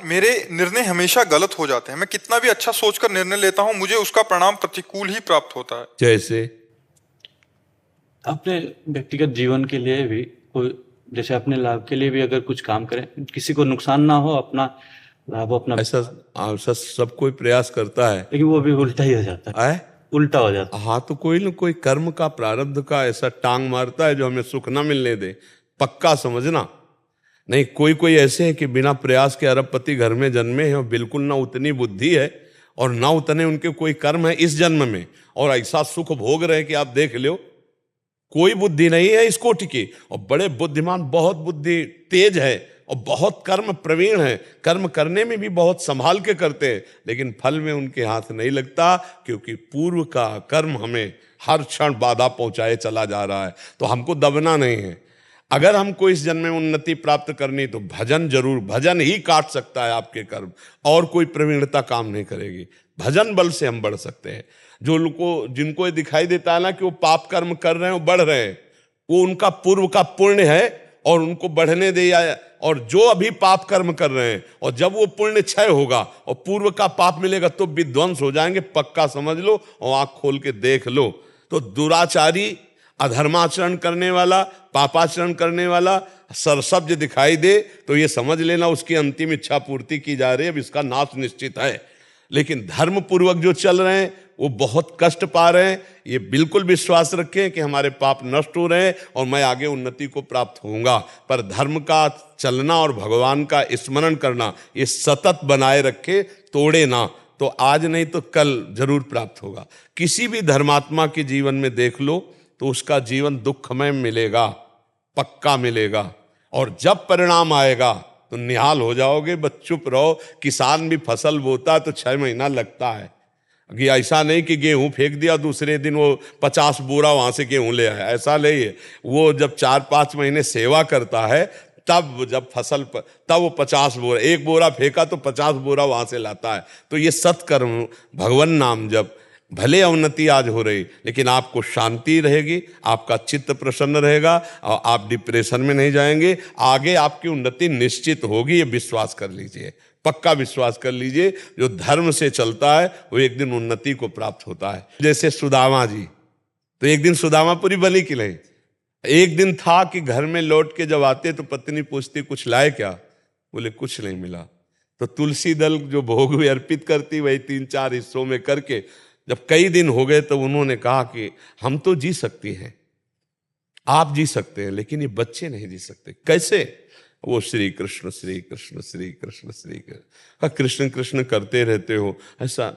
मेरे निर्णय हमेशा गलत हो जाते हैं। मैं कितना भी अच्छा सोचकर निर्णय लेता हूँ, मुझे उसका परिणाम प्रतिकूल ही प्राप्त होता है। जैसे अपने व्यक्तिगत जीवन के लिए भी कोई, जैसे अपने लाभ के लिए भी अगर कुछ काम करें, किसी को नुकसान ना हो, अपना लाभ हो, अपना, ऐसा सब कोई प्रयास करता है। लेकिन वो भी उल्टा ही हो जाता है, आए उल्टा हो जाता है। हाँ, तो कोई न कोई कर्म का प्रारब्ध का ऐसा टांग मारता है जो हमें सुख ना मिलने दे। पक्का समझना। नहीं, कोई कोई ऐसे हैं कि बिना प्रयास के अरबपति घर में जन्मे हैं और बिल्कुल ना उतनी बुद्धि है और ना उतने उनके कोई कर्म है इस जन्म में, और ऐसा सुख भोग रहे हैं कि आप देख लो, कोई बुद्धि नहीं है इस कोटि की, और बड़े बुद्धिमान, बहुत बुद्धि तेज है और बहुत कर्म प्रवीण है, कर्म करने में भी बहुत संभाल के करते हैं, लेकिन फल में उनके हाथ नहीं लगता, क्योंकि पूर्व का कर्म हमें हर क्षण बाधा पहुंचाए चला जा रहा है। तो हमको दबना नहीं है। अगर हमको इस जन्म में उन्नति प्राप्त करनी तो भजन जरूर, भजन ही काट सकता है आपके कर्म, और कोई प्रवीणता काम नहीं करेगी। भजन बल से हम बढ़ सकते हैं। जो लोग को, जिनको ये दिखाई देता है ना कि वो पाप कर्म कर रहे हैं, वो बढ़ रहे हैं, वो उनका पूर्व का पुण्य है और उनको बढ़ने दिया। और जो अभी पाप कर्म कर रहे हैं, और जब वो पुण्य क्षय होगा और पूर्व का पाप मिलेगा तो विध्वंस हो जाएंगे, पक्का समझ लो और आंख खोल के देख लो। तो दुराचारी, अधर्माचरण करने वाला, पापाचरण करने वाला सरसब्ज दिखाई दे तो ये समझ लेना उसकी अंतिम इच्छा पूर्ति की जा रही है, अब इसका नाश निश्चित है। लेकिन धर्म पूर्वक जो चल रहे हैं वो बहुत कष्ट पा रहे हैं। ये बिल्कुल विश्वास रखें कि हमारे पाप नष्ट हो रहे हैं और मैं आगे उन्नति को प्राप्त होऊंगा। पर धर्म का चलना और भगवान का स्मरण करना ये सतत बनाए रखे, तोड़े ना, तो आज नहीं तो कल जरूर प्राप्त होगा। किसी भी धर्मात्मा के जीवन में देख लो तो उसका जीवन दुखमय मिलेगा, पक्का मिलेगा, और जब परिणाम आएगा तो निहाल हो जाओगे। बस चुप रहो। किसान भी फसल बोता तो 6 महीना लगता है। कि ऐसा नहीं कि गेहूं फेंक दिया दूसरे दिन वो 50 बोरा वहां से गेहूं ले आया, ऐसा नहीं है। वो जब 4-5 महीने सेवा करता है, तब जब फसल पर, तब वो 50 बोरा, एक बोरा फेंका तो 50 बोरा वहां से लाता है। तो ये सत्कर्म, भगवान नाम जब, भले अवनति आज हो रही लेकिन आपको शांति रहेगी, आपका चित्त प्रसन्न रहेगा और आप डिप्रेशन में नहीं जाएंगे। आगे आपकी उन्नति निश्चित होगी, ये विश्वास कर लीजिए, पक्का विश्वास कर लीजिए। जो धर्म से चलता है वो एक दिन उन्नति को प्राप्त होता है। जैसे सुदामा जी, तो एक दिन सुदामापुरी बनी कि नहीं। एक दिन था कि घर में लौट के जब आते तो पत्नी पूछती कुछ लाए क्या, बोले कुछ नहीं मिला। तो तुलसी दल जो भोग भी अर्पित करती वही 3-4 हिस्सों में करके, जब कई दिन हो गए तो उन्होंने कहा कि हम तो जी सकती हैं, आप जी सकते हैं, लेकिन ये बच्चे नहीं जी सकते। कैसे? वो श्री कृष्ण श्री कृष्ण श्री कृष्ण श्री कृष्ण, कृष्ण कृष्ण करते रहते हो ऐसा।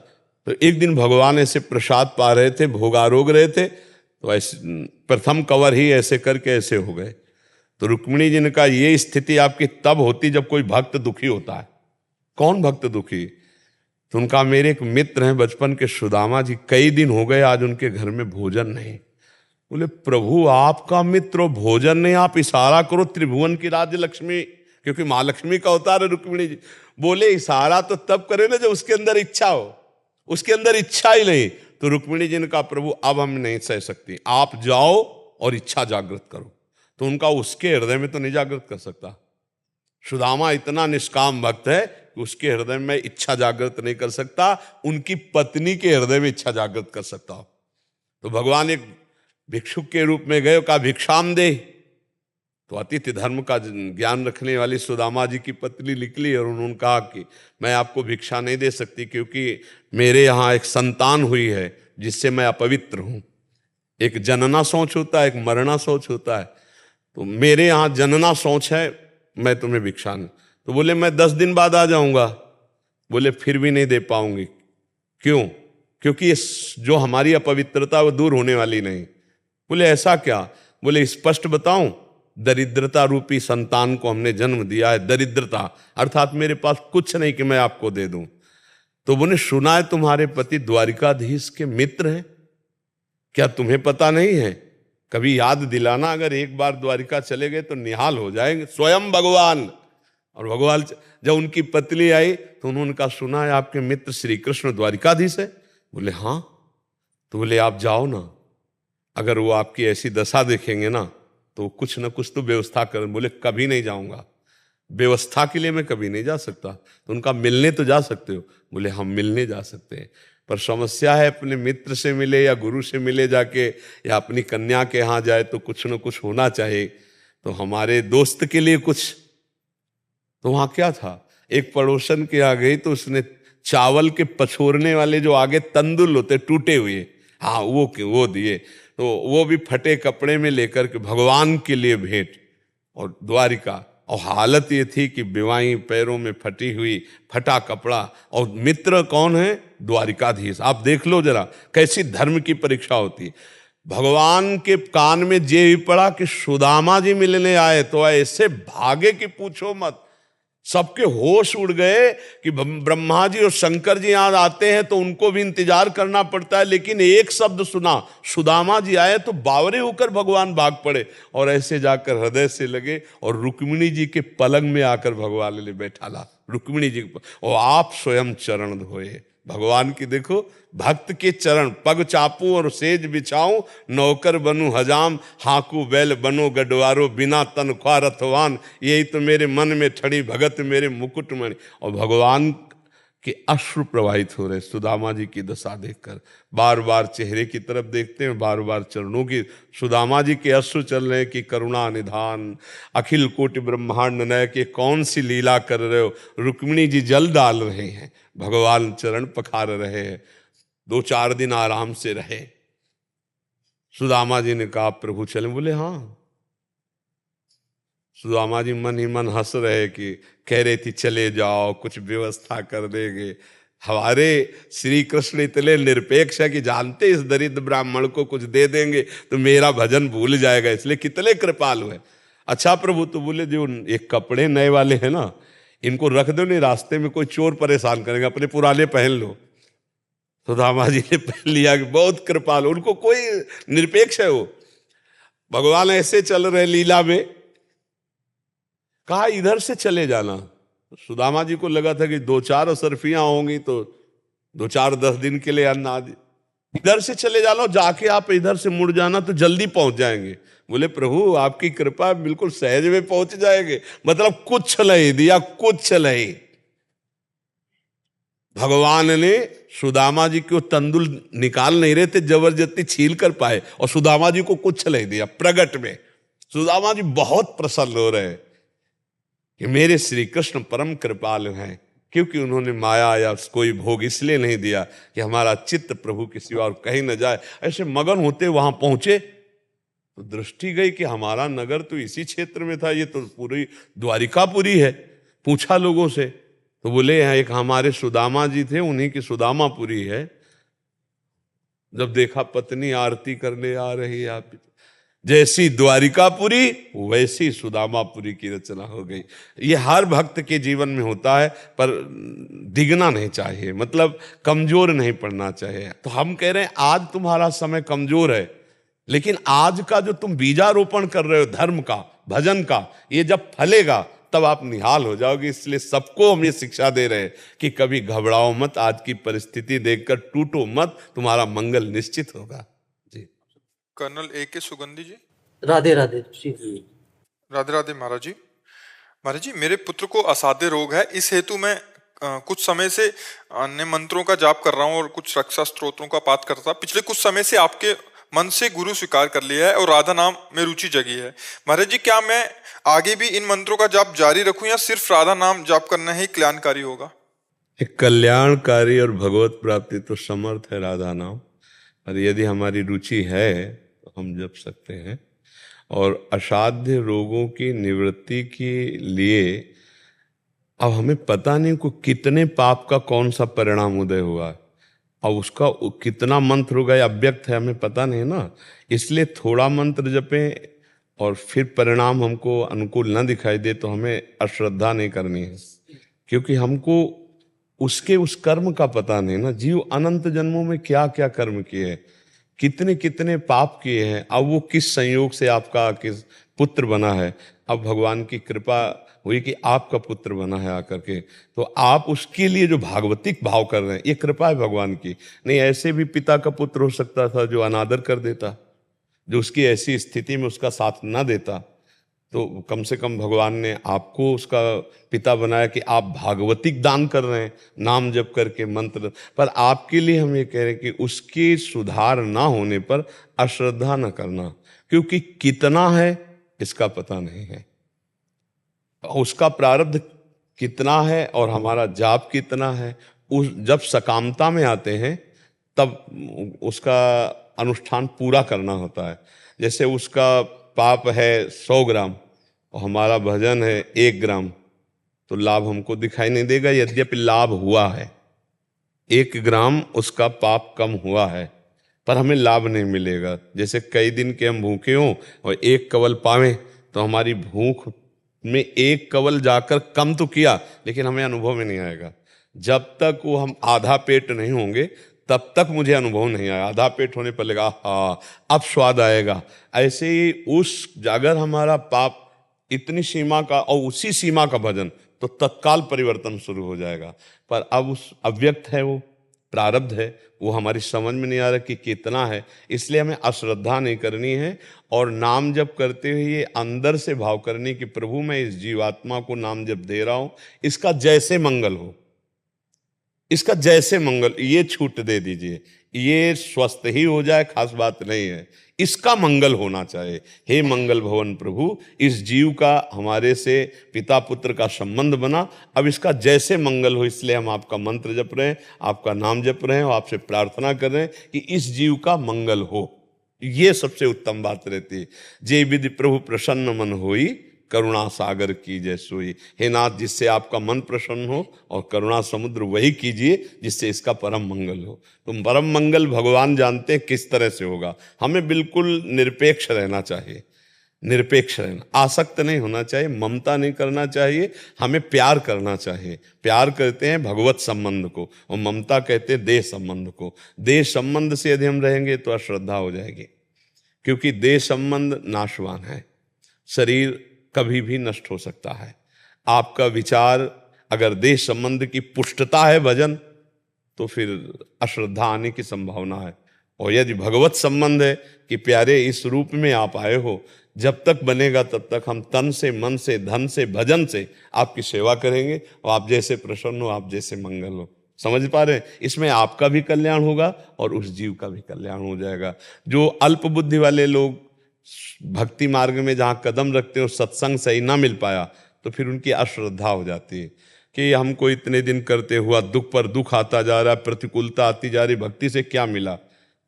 तो एक दिन भगवान ऐसे प्रसाद पा रहे थे, भोगारोग रहे थे, तो ऐसे प्रथम कवर ही ऐसे करके ऐसे हो गए। तो रुक्मिणी जी ने कहा ये स्थिति आपकी तब होती जब कोई भक्त दुखी होता है। कौन भक्त दुखी? तो उनका, मेरे एक मित्र हैं बचपन के सुदामा जी, कई दिन हो गए आज उनके घर में भोजन नहीं। बोले प्रभु आपका मित्र भोजन नहीं, आप इशारा करो त्रिभुवन की राज्य लक्ष्मी, क्योंकि महालक्ष्मी का अवतार है रुक्मिणी जी। बोले इशारा तो तब करे ना जब उसके अंदर इच्छा हो, उसके अंदर इच्छा ही नहीं। तो रुक्मिणी जी ने कहा प्रभु अब हम नहीं सह सकती, आप जाओ और इच्छा जागृत करो। तो उनका उसके हृदय में तो नहीं जागृत कर सकता। सुदामा इतना निष्काम भक्त है कि उसके हृदय में इच्छा जागृत नहीं कर सकता, उनकी पत्नी के हृदय में इच्छा जागृत कर सकता हो। तो भगवान एक भिक्षुक के रूप में गए, कहा भिक्षाम दे। तो अतिथि धर्म का ज्ञान रखने वाली सुदामा जी की पत्नी निकली और उन्होंने कहा कि मैं आपको भिक्षा नहीं दे सकती, क्योंकि मेरे यहाँ एक संतान हुई है जिससे मैं अपवित्र हूँ। एक जनना सोच होता है, एक मरना सोच होता है। तो मेरे यहाँ जनना सोच है, मैं तुम्हें भिक्षा नहीं। तो बोले मैं 10 दिन बाद आ जाऊंगा। बोले फिर भी नहीं दे पाऊंगी। क्यों? क्योंकि ये जो हमारी अपवित्रता वो दूर होने वाली नहीं। बोले ऐसा क्या? बोले स्पष्ट बताऊं, दरिद्रता रूपी संतान को हमने जन्म दिया है। दरिद्रता अर्थात मेरे पास कुछ नहीं कि मैं आपको दे दूं। तो बोले सुना है तुम्हारे पति द्वारिकाधीश के मित्र हैं, क्या तुम्हें पता नहीं है? कभी याद दिलाना, अगर एक बार द्वारिका चले गए तो निहाल हो जाएंगे स्वयं भगवान। और भगवान जब उनकी पत्नी आई तो उन्होंने कहा सुना है आपके मित्र श्री कृष्ण द्वारिकाधीश है। बोले हाँ। तो बोले आप जाओ ना, अगर वो आपकी ऐसी दशा देखेंगे ना तो कुछ ना कुछ तो व्यवस्था करें। बोले कभी नहीं जाऊंगा। व्यवस्था के लिए मैं कभी नहीं जा सकता। तो उनका मिलने तो जा सकते हो? बोले हम मिलने जा सकते हैं, पर समस्या है अपने मित्र से मिले या गुरु से मिले जाके, या अपनी कन्या के यहाँ जाए तो कुछ न कुछ होना चाहिए। तो हमारे दोस्त के लिए कुछ, तो वहाँ क्या था, एक पड़ोसन के यहाँ गई तो उसने चावल के पछोरने वाले जो आगे तंदुल होते टूटे हुए, हाँ वो दिए। तो वो भी फटे कपड़े में लेकर के भगवान के लिए भेंट, और द्वारिका। और हालत ये थी कि बिवाई पैरों में फटी हुई, फटा कपड़ा, और मित्र कौन है? द्वारिकाधीश। आप देख लो जरा कैसी धर्म की परीक्षा होती है। भगवान के कान में जे भी पड़ा कि सुदामा जी मिलने आए, तो ऐसे भागे कि पूछो मत। सबके होश उड़ गए कि ब्रह्मा जी और शंकर जी यहाँ आते हैं तो उनको भी इंतजार करना पड़ता है, लेकिन एक शब्द सुना सुदामा जी आए तो बावरे होकर भगवान भाग पड़े, और ऐसे जाकर हृदय से लगे और रुक्मिणी जी के पलंग में आकर भगवान ने बैठा ला, रुक्मिणी जी और आप स्वयं चरण धोए। भगवान की देखो, भक्त के चरण, पग चापू और सेज बिछाऊं, नौकर बनूं हजाम, हाकू बैल बनो गडवारो, बिना तनख्वाह रथवान, यही तो मेरे मन में ठड़ी भगत मेरे मुकुटमणि। और भगवान के अश्रु प्रवाहित हो रहे सुदामा जी की दशा देखकर। बार बार चेहरे की तरफ देखते हैं, बार बार चरणों की। सुदामा जी के अश्रु चल रहे हैं कि करुणा निधान, अखिल कोटि ब्रह्मांड नय के कौन सी लीला कर रहे हो। रुक्मिणी जी जल डाल रहे हैं, भगवान चरण पखार रहे हैं। 2-4 दिन आराम से रहे। सुदामा जी ने कहा प्रभु चले? बोले हाँ। सुदामा जी मन ही मन हंस रहे कि कह रही थी चले जाओ, कुछ व्यवस्था कर देंगे। हमारे श्री कृष्ण इतने निरपेक्ष है कि जानते इस दरिद्र ब्राह्मण को कुछ दे देंगे तो मेरा भजन भूल जाएगा, इसलिए कितने कृपालु है। अच्छा प्रभु, तो बोले जो एक कपड़े नए वाले हैं ना, इनको रख दो, नहीं रास्ते में कोई चोर परेशान करेगा, अपने पुराने पहन लो। सुदामा जी ने पहन लिया कि बहुत कृपालु, उनको कोई निरपेक्ष है वो। भगवान ऐसे चल रहे लीला में, कहा इधर से चले जाना। सुदामा जी को लगा था कि 2-4 असरफियां होंगी तो 2-4-10 दिन के लिए अन्न आदि, इधर से चले जाना, जाके आप इधर से मुड़ जाना तो जल्दी पहुंच जाएंगे। बोले प्रभु आपकी कृपा, बिल्कुल सहज में पहुंच जाएंगे। मतलब कुछ नहीं दिया, कुछ नहीं। भगवान ने सुदामा जी को तंदुल निकाल नहीं रहे थे, जबरदस्ती छील कर पाए, और सुदामा जी को कुछ नहीं दिया प्रगट में। सुदामा जी बहुत प्रसन्न हो रहे हैं कि मेरे श्री कृष्ण परम कृपालु हैं, क्योंकि उन्होंने माया या कोई भोग इसलिए नहीं दिया कि हमारा चित्त प्रभु के सिवा और कहीं न जाए। ऐसे मगन होते वहां पहुंचे तो दृष्टि गई कि हमारा नगर तो इसी क्षेत्र में था, ये तो पूरी द्वारिकापुरी है। पूछा लोगों से तो बोले यहाँ एक हमारे सुदामा जी थे, उन्हीं की सुदामापुरी है। जब देखा पत्नी आरती करने आ रही है, आप जैसी द्वारिकापुरी वैसी सुदामापुरी की रचना हो गई। ये हर भक्त के जीवन में होता है, पर डिगना नहीं चाहिए, मतलब कमजोर नहीं पड़ना चाहिए। तो हम कह रहे हैं आज तुम्हारा समय कमजोर है, लेकिन आज का जो तुम बीजारोपण कर रहे हो धर्म का, भजन का, ये जब फलेगा तब आप निहाल हो जाओगे। इसलिए सबको हम ये शिक्षा दे रहे हैं कि कभी घबराओ मत, आज की परिस्थिति देखकर टूटो मत, तुम्हारा मंगल निश्चित होगा। Colonel A.K. सुगंधी जी। राधे राधे जी। राधे राधे महाराज जी। महाराज जी, मेरे पुत्र को असाध्य रोग है, इस हेतु मैं कुछ समय से अन्य मंत्रों का जाप कर रहा हूँ और कुछ रक्षा स्तोत्रों का पाठ करता। पिछले कुछ समय से आपके मन से गुरु स्वीकार कर लिया है और राधा नाम में रुचि जगी है। महाराज जी, क्या मैं आगे भी इन मंत्रों का जाप जारी रखूं या सिर्फ राधा नाम जाप करना ही कल्याणकारी होगा? एक कल्याणकारी और भगवत प्राप्ति तो समर्थ है राधा नाम, और यदि हमारी रुचि है तो हम जप सकते हैं। और असाध्य रोगों की निवृत्ति के लिए अब हमें पता नहीं को कितने पाप का कौन सा परिणाम उदय हुआ है, और उसका कितना मंत्र होगा या अव्यक्त है हमें पता नहीं ना। इसलिए थोड़ा मंत्र जपें और फिर परिणाम हमको अनुकूल न दिखाई दे तो हमें अश्रद्धा नहीं करनी है, क्योंकि हमको उसके उस कर्म का पता नहीं ना। जीव अनंत जन्मों में क्या क्या कर्म किए हैं, कितने कितने पाप किए हैं, अब वो किस संयोग से आपका किस पुत्र बना है। अब भगवान की कृपा हुई कि आपका पुत्र बना है आकर के, तो आप उसके लिए जो भागवतिक भाव कर रहे हैं, ये कृपा है भगवान की। नहीं ऐसे भी पिता का पुत्र हो सकता था जो अनादर कर देता, जो उसकी ऐसी स्थिति में उसका साथ ना देता। तो कम से कम भगवान ने आपको उसका पिता बनाया कि आप भागवतिक दान कर रहे हैं, नाम जप करके मंत्र। पर आपके लिए हम ये कह रहे हैं कि उसके सुधार ना होने पर अश्रद्धा न करना, क्योंकि कितना है इसका पता नहीं है, उसका प्रारब्ध कितना है और हमारा जाप कितना है। उस जब सकामता में आते हैं तब उसका अनुष्ठान पूरा करना होता है। जैसे उसका पाप है 100 ग्राम और हमारा भजन है 1 ग्राम, तो लाभ हमको दिखाई नहीं देगा, यद्यपि लाभ हुआ है, 1 ग्राम उसका पाप कम हुआ है, पर हमें लाभ नहीं मिलेगा। जैसे कई दिन के हम भूखे हों और 1 कवल पावें, तो हमारी भूख में 1 कवल जाकर कम तो किया, लेकिन हमें अनुभव में नहीं आएगा। जब तक वो हम आधा पेट नहीं होंगे तब तक मुझे अनुभव नहीं आया। आधा पेट होने पर लगा हाँ अब स्वाद आएगा। ऐसे ही उस अगर हमारा पाप इतनी सीमा का और उसी सीमा का भजन, तो तत्काल परिवर्तन शुरू हो जाएगा। पर अब उस अव्यक्त है, वो प्रारब्ध है, वो हमारी समझ में नहीं आ रहा कि कितना है। इसलिए हमें अश्रद्धा नहीं करनी है और नाम जप करते हुए अंदर से भाव करने कि प्रभु मैं इस जीवात्मा को नाम जप दे रहा हूं, इसका जैसे मंगल हो, इसका जैसे मंगल, ये छूट दे दीजिए, ये स्वस्थ ही हो जाए खास बात नहीं है, इसका मंगल होना चाहिए। हे मंगल भवन प्रभु, इस जीव का हमारे से पिता पुत्र का संबंध बना, अब इसका जैसे मंगल हो, इसलिए हम आपका मंत्र जप रहे हैं, आपका नाम जप रहे हैं और आपसे प्रार्थना कर रहे हैं कि इस जीव का मंगल हो। ये सबसे उत्तम बात रहती है। जे विधि प्रभु प्रसन्न मन होई, करुणा सागर कीजिए सोई। हे नाथ, जिससे आपका मन प्रसन्न हो और करुणा समुद्र वही कीजिए जिससे इसका परम मंगल हो। तो परम मंगल भगवान जानते हैं किस तरह से होगा। हमें बिल्कुल निरपेक्ष रहना चाहिए, निरपेक्ष रहना, आसक्त नहीं होना चाहिए, ममता नहीं करना चाहिए, हमें प्यार करना चाहिए। प्यार करते हैं भगवत संबंध को और ममता कहते हैं देह संबंध को। देह संबंध से यदि हम रहेंगे तो अश्रद्धा हो जाएगी, क्योंकि देह संबंध नाशवान है, शरीर कभी भी नष्ट हो सकता है। आपका विचार अगर देह संबंध की पुष्टता है भजन, तो फिर अश्रद्धा आने की संभावना है। और यदि भगवत संबंध है कि प्यारे इस रूप में आप आए हो, जब तक बनेगा तब तक हम तन से, मन से, धन से, भजन से आपकी सेवा करेंगे और आप जैसे प्रसन्न हो, आप जैसे मंगल हो। समझ पा रहे हैं? इसमें आपका भी कल्याण होगा और उस जीव का भी कल्याण हो जाएगा। जो अल्प बुद्धि वाले लोग भक्ति मार्ग में जहाँ कदम रखते हो, सत्संग सही ना मिल पाया, तो फिर उनकी अश्रद्धा हो जाती है कि हमको इतने दिन करते हुआ दुख पर दुख आता जा रहा, प्रतिकूलता आती जा रही, भक्ति से क्या मिला?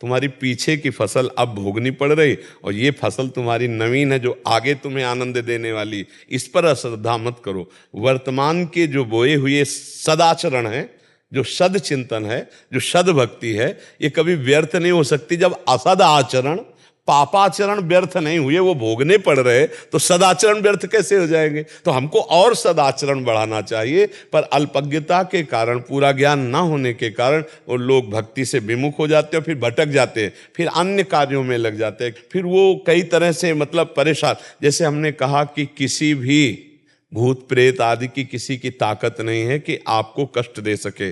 तुम्हारी पीछे की फसल अब भोगनी पड़ रही और ये फसल तुम्हारी नवीन है जो आगे तुम्हें आनंद देने वाली। इस पर अश्रद्धा मत करो। वर्तमान के जो बोए हुए सदाचरण है, जो सद चिंतन है, जो सद भक्ति है, ये कभी व्यर्थ नहीं हो सकती। जब असद आचरण, पापाचरण व्यर्थ नहीं हुए, वो भोगने पड़ रहे, तो सदाचरण व्यर्थ कैसे हो जाएंगे? तो हमको और सदाचरण बढ़ाना चाहिए। पर अल्पज्ञता के कारण, पूरा ज्ञान ना होने के कारण वो लोग भक्ति से विमुख हो जाते हैं, फिर भटक जाते हैं, फिर अन्य कार्यों में लग जाते हैं, फिर वो कई तरह से मतलब परेशान। जैसे हमने कहा कि किसी भी भूत प्रेत आदि की किसी की ताकत नहीं है कि आपको कष्ट दे सके,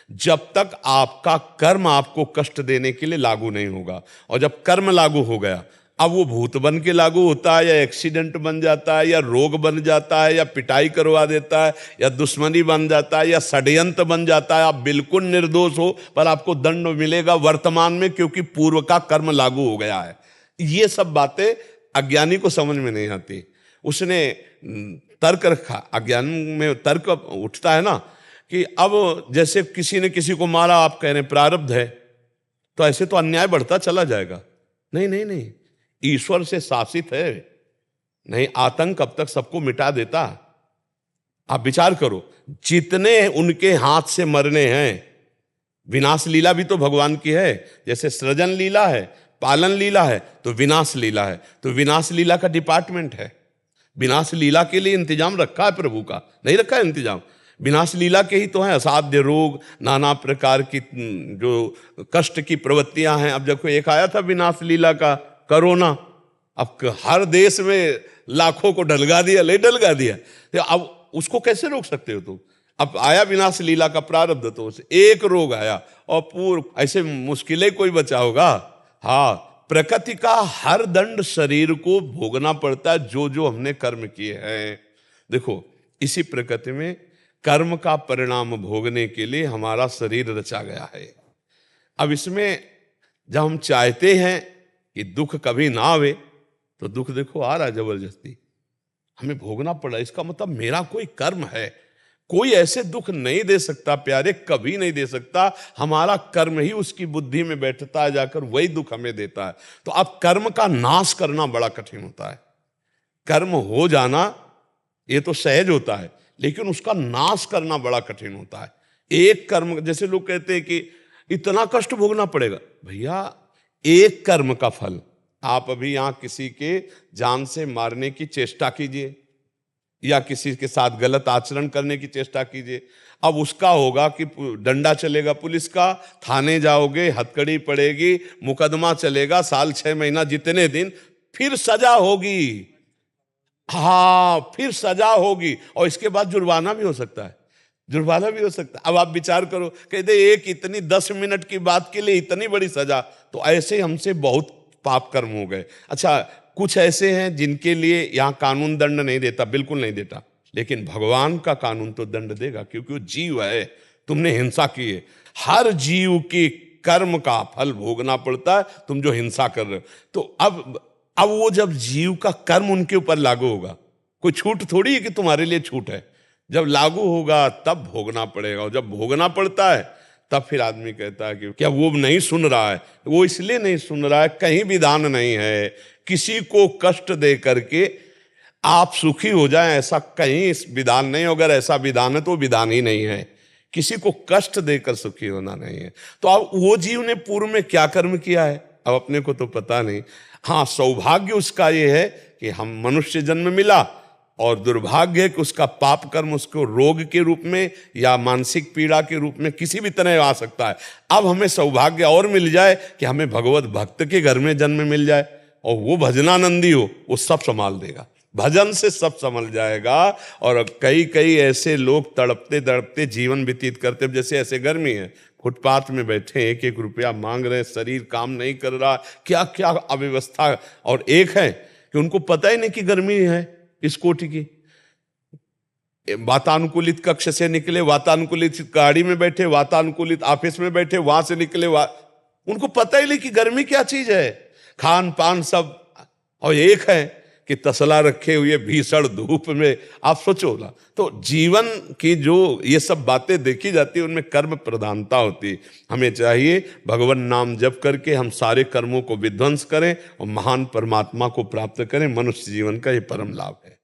जब तक आपका कर्म आपको कष्ट देने के लिए लागू नहीं होगा। और जब कर्म लागू हो गया, अब वो भूत बन के लागू होता है, या एक्सीडेंट बन जाता है, या रोग बन जाता है, या पिटाई करवा देता है, या दुश्मनी बन जाता है, या षड्यंत्र बन जाता है। आप बिल्कुल निर्दोष हो पर आपको दंड मिलेगा वर्तमान में, क्योंकि पूर्व का कर्म लागू हो गया है। ये सब बातें अज्ञानी को समझ में नहीं आती। उसने तर्क रखा, अज्ञान में तर्क उठता है ना कि अब जैसे किसी ने किसी को मारा, आप कह रहे हैं प्रारब्ध है, तो ऐसे तो अन्याय बढ़ता चला जाएगा। नहीं नहीं नहीं, ईश्वर से शासित है, नहीं आतंक अब तक सबको मिटा देता। आप विचार करो, जितने उनके हाथ से मरने हैं, विनाश लीला भी तो भगवान की है। जैसे सृजन लीला है, पालन लीला है, तो विनाश लीला है। तो विनाश लीला का डिपार्टमेंट है, विनाश लीला के लिए इंतजाम रखा है प्रभु का, नहीं रखा है इंतजाम? विनाश लीला के ही तो हैं असाध्य रोग, नाना प्रकार की जो कष्ट की प्रवृत्तियां हैं। अब देखो, एक आया था विनाश लीला का कोरोना, अब हर देश में लाखों को डलगा दिया, ले डलगा दिया। तो अब उसको कैसे रोक सकते हो तुम? अब आया विनाश लीला का प्रारब्ध, तो एक रोग आया और पूर्व ऐसे मुश्किलें कोई बचा होगा? हाँ, प्रकृति का हर दंड शरीर को भोगना पड़ता है, जो जो हमने कर्म किए हैं। देखो, इसी प्रकृति में कर्म का परिणाम भोगने के लिए हमारा शरीर रचा गया है। अब इसमें जब हम चाहते हैं कि दुख कभी ना आवे, तो दुख देखो आ रहा है जबरदस्ती, हमें भोगना पड़ा। इसका मतलब मेरा कोई कर्म है। कोई ऐसे दुख नहीं दे सकता प्यारे, कभी नहीं दे सकता। हमारा कर्म ही उसकी बुद्धि में बैठता है जाकर, वही दुख हमें देता है। तो अब कर्म का नाश करना बड़ा कठिन होता है। कर्म हो जाना ये तो सहज होता है, लेकिन उसका नाश करना बड़ा कठिन होता है। एक कर्म, जैसे लोग कहते हैं कि इतना कष्ट भोगना पड़ेगा, भैया एक कर्म का फल। आप अभी यहां किसी के जान से मारने की चेष्टा कीजिए या किसी के साथ गलत आचरण करने की चेष्टा कीजिए। अब उसका होगा कि डंडा चलेगा पुलिस का, थाने जाओगे, हथकड़ी पड़ेगी, मुकदमा चलेगा, साल 6 महीना जितने दिन, फिर सजा होगी। हाँ, फिर सजा होगी, और इसके बाद जुर्माना भी हो सकता है। जुर्माना भी हो सकता है। अब आप विचार करो, कहते एक इतनी 10 मिनट की बात के लिए इतनी बड़ी सजा, तो ऐसे हमसे बहुत पाप कर्म हो गए। अच्छा, कुछ ऐसे हैं जिनके लिए यहां कानून दंड नहीं देता, बिल्कुल नहीं देता, लेकिन भगवान का कानून तो दंड देगा, क्योंकि वो जीव है। तुमने हिंसा की है, हर जीव के कर्म का फल भोगना पड़ता है, तुम जो हिंसा कर रहे हो। तो अब वो जब जीव का कर्म उनके ऊपर लागू होगा, कोई छूट थोड़ी है कि तुम्हारे लिए छूट है। जब लागू होगा तब भोगना पड़ेगा, और जब भोगना पड़ता है तब फिर आदमी कहता है कि क्या वो नहीं सुन रहा है। वो इसलिए नहीं सुन रहा है, कहीं विधान नहीं है किसी को कष्ट दे करके आप सुखी हो जाएं, ऐसा कहीं विधान नहीं। अगर ऐसा विधान है तो विधान ही नहीं है, किसी को कष्ट देकर सुखी होना नहीं है। तो अब वो जीव ने पूर्व में क्या कर्म किया है, अब अपने को तो पता नहीं। हाँ, सौभाग्य उसका ये है कि हम मनुष्य जन्म मिला, और दुर्भाग्य है कि उसका पाप कर्म उसको रोग के रूप में या मानसिक पीड़ा के रूप में किसी भी तरह आ सकता है। अब हमें सौभाग्य और मिल जाए कि हमें भगवत भक्त के घर में जन्म मिल जाए, और वो भजनानंदी हो, वो सब संभाल देगा, भजन से सब संभल जाएगा। और कई कई ऐसे लोग तड़पते तड़पते जीवन व्यतीत करते, जैसे ऐसे गर्मी है, फुटपाथ में बैठे 1-1 रुपया मांग रहे, शरीर काम नहीं कर रहा, क्या क्या अव्यवस्था। और एक है कि उनको पता ही नहीं कि गर्मी है इस कोटि की। वातानुकूलित कक्ष से निकले, वातानुकूलित गाड़ी में बैठे, वातानुकूलित ऑफिस में बैठे, वहां से निकले, उनको पता ही नहीं कि गर्मी क्या चीज है, खान पान सब। और एक है कि तसला रखे हुए भीषण धूप में, आप सोचो ना। तो जीवन की जो ये सब बातें देखी जाती है, उनमें कर्म प्रधानता होती है। हमें चाहिए भगवान नाम जप करके हम सारे कर्मों को विध्वंस करें और महान परमात्मा को प्राप्त करें। मनुष्य जीवन का ये परम लाभ है।